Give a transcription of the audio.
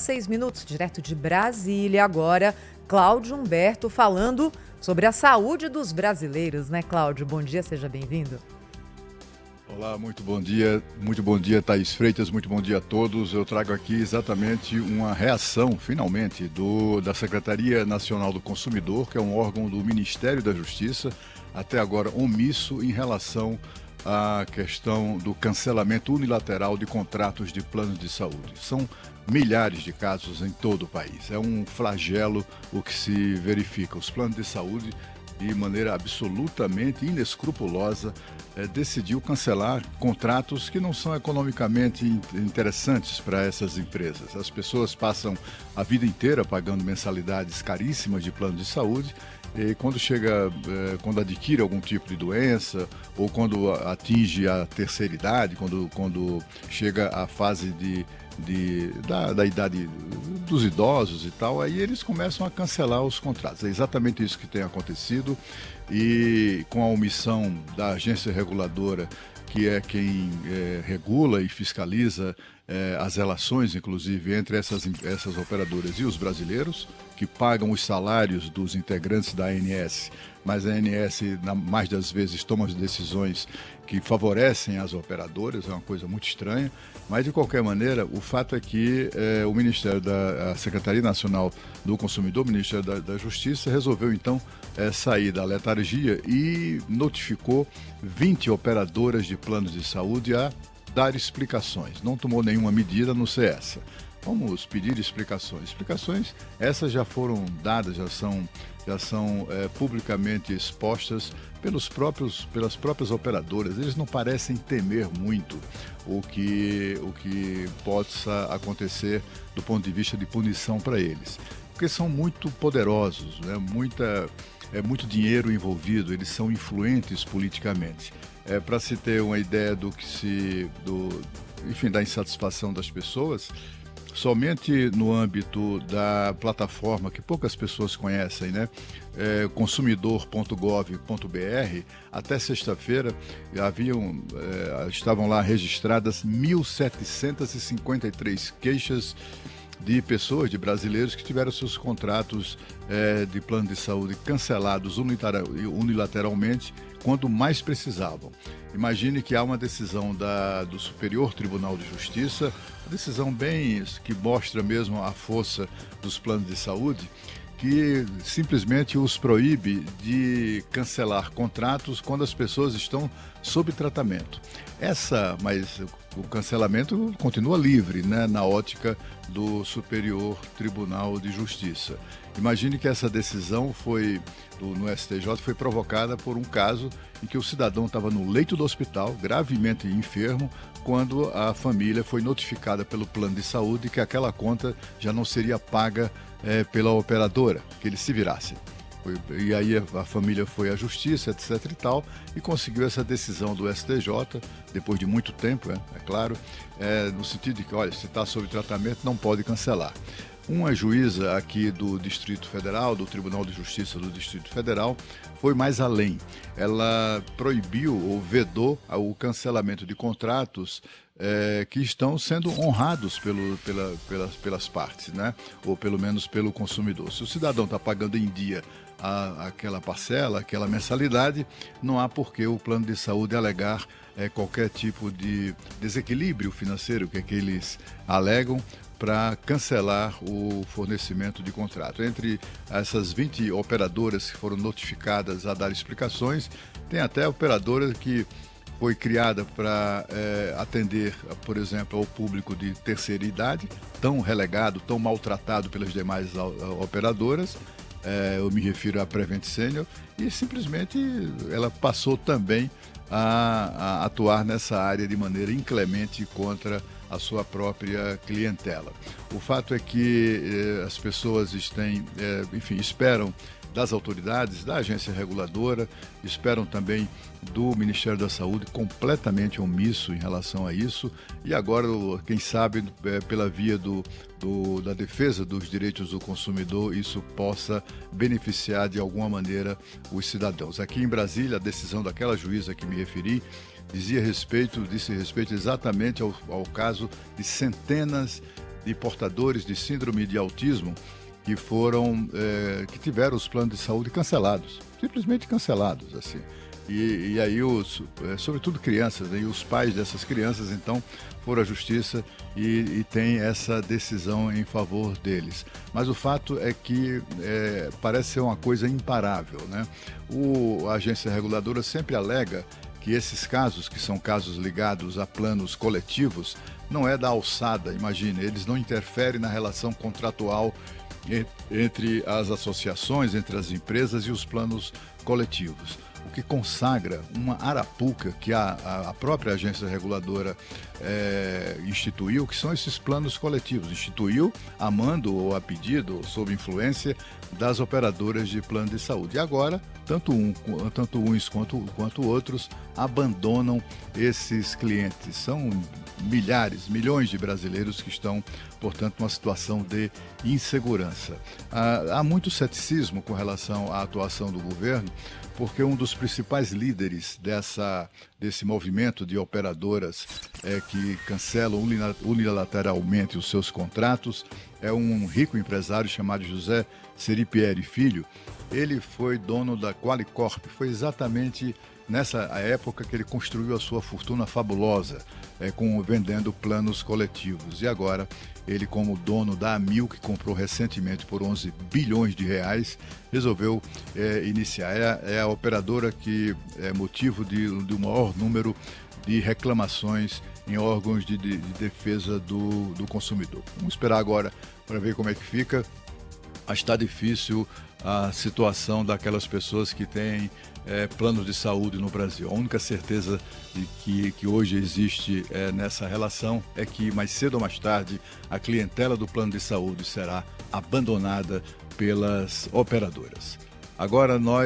6 minutos, direto de Brasília. Agora, Cláudio Humberto falando sobre a saúde dos brasileiros, né, Cláudio? Bom dia, seja bem-vindo. Olá, muito bom dia, Thaís Freitas, muito bom dia a todos. Eu trago aqui exatamente uma reação, finalmente, da Secretaria Nacional do Consumidor, que é um órgão do Ministério da Justiça, até agora omisso em relação à questão do cancelamento unilateral de contratos de planos de saúde. São milhares de casos em todo o país. É um flagelo o que se verifica. Os planos de saúde, de maneira absolutamente inescrupulosa, decidiu cancelar contratos que não são economicamente interessantes para essas empresas. As pessoas passam a vida inteira pagando mensalidades caríssimas de plano de saúde e quando adquire algum tipo de doença ou quando atinge a terceira idade, quando chega à fase da idade dos idosos e tal, aí eles começam a cancelar os contratos. É exatamente isso que tem acontecido e com a omissão da agência reguladora, que é quem regula e fiscaliza as relações, inclusive, entre essas operadoras e os brasileiros, que pagam os salários dos integrantes da ANS, mas a ANS, na mais das vezes, toma as decisões que favorecem as operadoras, é uma coisa muito estranha, mas, de qualquer maneira, o fato é que o Ministério a Secretaria Nacional do Consumidor, o Ministério da Justiça, resolveu, então, sair da letargia e notificou 20 operadoras de planos de saúde a dar explicações. Não tomou nenhuma medida, a não ser essa. Vamos pedir explicações. Explicações, essas já foram dadas, já são publicamente expostas pelas próprias operadoras. Eles não parecem temer muito o que possa acontecer do ponto de vista de punição para eles, porque são muito poderosos, né? Muito dinheiro envolvido, eles são influentes politicamente. Para se ter uma ideia da insatisfação das pessoas, somente no âmbito da plataforma que poucas pessoas conhecem, né? Consumidor.gov.br, até sexta-feira estavam lá registradas 1.753 queixas de pessoas, de brasileiros que tiveram seus contratos de plano de saúde cancelados unilateralmente quando mais precisavam. Imagine que há uma decisão do Superior Tribunal de Justiça, uma decisão que mostra mesmo a força dos planos de saúde, que simplesmente os proíbe de cancelar contratos quando as pessoas estão sob tratamento. Mas o cancelamento continua livre, né, na ótica do Superior Tribunal de Justiça. Imagine que essa decisão no STJ foi provocada por um caso em que o cidadão estava no leito do hospital, gravemente enfermo, quando a família foi notificada pelo plano de saúde que aquela conta já não seria paga pela operadora, que ele se virasse. E aí a família foi à justiça, etc e tal, e conseguiu essa decisão do STJ, depois de muito tempo, é claro, no sentido de que, olha, se está sob tratamento, não pode cancelar. Uma juíza aqui do Distrito Federal, do Tribunal de Justiça do Distrito Federal, foi mais além. Ela proibiu ou vedou o cancelamento de contratos que estão sendo honrados pelas partes, né? Ou pelo menos pelo consumidor. Se o cidadão está pagando em dia aquela parcela, aquela mensalidade, não há por que o plano de saúde alegar qualquer tipo de desequilíbrio financeiro que eles alegam para cancelar o fornecimento de contrato. Entre essas 20 operadoras que foram notificadas a dar explicações, tem até operadora que foi criada para atender, por exemplo, ao público de terceira idade, tão relegado, tão maltratado pelas demais operadoras. Eu me refiro à Prevent Senior, e simplesmente ela passou também a atuar nessa área de maneira inclemente contra a sua própria clientela. O fato é que as pessoas esperam das autoridades, da agência reguladora, esperam também do Ministério da Saúde, completamente omisso em relação a isso, e agora, quem sabe, pela via da defesa dos direitos do consumidor, isso possa beneficiar de alguma maneira os cidadãos. Aqui em Brasília, a decisão daquela juíza que me referi disse respeito exatamente ao caso de centenas de portadores de síndrome de autismo que tiveram os planos de saúde cancelados, simplesmente cancelados, assim. E aí, sobretudo crianças, né? E os pais dessas crianças, então, foram à justiça e tem essa decisão em favor deles. Mas o fato é que parece ser uma coisa imparável, né? A agência reguladora sempre alega que esses casos, que são casos ligados a planos coletivos, não é da alçada, imagine, eles não interferem na relação contratual entre as associações, entre as empresas e os planos coletivos. O que consagra uma arapuca que a própria agência reguladora instituiu, que são esses planos coletivos. Instituiu a mando ou a pedido, ou sob influência das operadoras de plano de saúde. E agora, tanto uns quanto outros abandonam esses clientes. São milhões de brasileiros que estão, portanto, numa situação de insegurança. Há muito ceticismo com relação à atuação do governo, porque um dos principais líderes desse movimento de operadoras que cancelam unilateralmente os seus contratos é um rico empresário chamado José Seripieri Filho. Ele foi dono da Qualicorp, foi exatamente nessa época que ele construiu a sua fortuna fabulosa, vendendo planos coletivos. E agora, ele, como dono da Amil, que comprou recentemente por 11 bilhões de reais, resolveu iniciar. É a operadora que é motivo do maior número de reclamações em órgãos de defesa do consumidor. Vamos esperar agora para ver como é que fica. Está difícil a situação daquelas pessoas que têm planos de saúde no Brasil. A única certeza que hoje existe nessa relação é que mais cedo ou mais tarde a clientela do plano de saúde será abandonada pelas operadoras. Agora nós